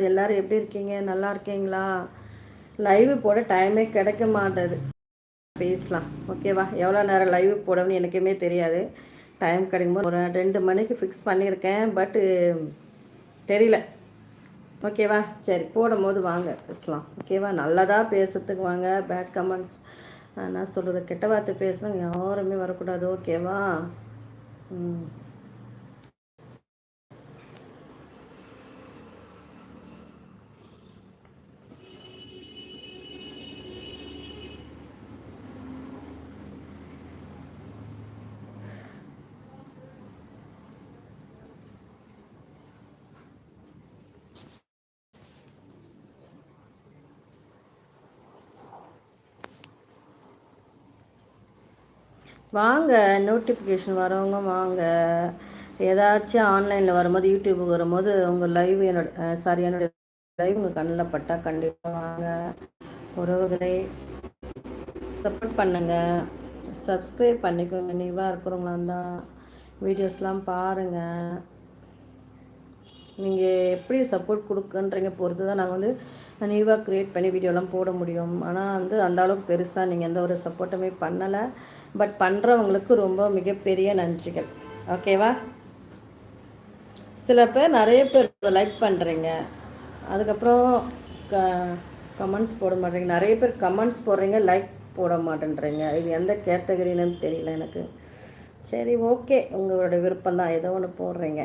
எல்லாரும் எப்படி இருக்கீங்க? நல்லா இருக்கீங்களா? லைவ் போட டைமே கிடைக்க மாட்டேது. பேசலாம் ஓகேவா? எவ்வளோ நேரம் லைவ் போடணும்னு எனக்குமே தெரியாது. டைம் கிடைக்கும்போது ஒரு 2 மணிக்கு ஃபிக்ஸ் பண்ணியிருக்கேன். பட்டு தெரியல. ஓகேவா? சரி, போடும்போது வாங்க பேசலாம். ஓகேவா? நல்லதாக பேசுறதுக்கு வாங்க. பேட் கமெண்ட்ஸ் நான் சொல்கிறது கெட்ட வார்த்தை பேசுகிறவங்க யாருமே வரக்கூடாது. ஓகேவா? ம். வாங்க, நோட்டிஃபிகேஷன் வரவங்க வாங்க. ஏதாச்சும் ஆன்லைனில் வரும்போது, யூடியூபுக்கு வரும்போது உங்கள் லைவ் என்னுடைய லைவ் உங்கள் கண்ணில் பட்டால் கண்டிப்பாக வாங்க. உறவுகளை சப்போர்ட் பண்ணுங்கள், சப்ஸ்கிரைப் பண்ணிக்கோங்க. நியூவாக இருக்கிறவங்களா இருந்தால் வீடியோஸ்லாம் பாருங்கள். நீங்கள் எப்படி சப்போர்ட் கொடுக்குன்றீங்க பொறுத்து தான் நாங்கள் வந்து நியூவாக க்ரியேட் பண்ணி வீடியோலாம் போட முடியும். ஆனால் வந்து அந்த அளவுக்கு பெருசாக நீங்கள் எந்த ஒரு சப்போர்ட்டுமே பண்ணலை. பட் பண்ணுறவங்களுக்கு ரொம்ப மிகப்பெரிய நன்றிகள். ஓகேவா? சில பேர் நிறைய பேர் லைக் பண்ணுறீங்க, அதுக்கப்புறம் க கமெண்ட்ஸ் போட மாட்டேறீங்க. நிறைய பேர் கமெண்ட்ஸ் போடுறீங்க, லைக் போட மாட்டேன்றீங்க. இது எந்த கேட்டகரின்னு தெரியல எனக்கு. சரி, ஓகே, உங்களோட விருப்பம் தான். ஏதோ ஒன்று போடுறீங்க.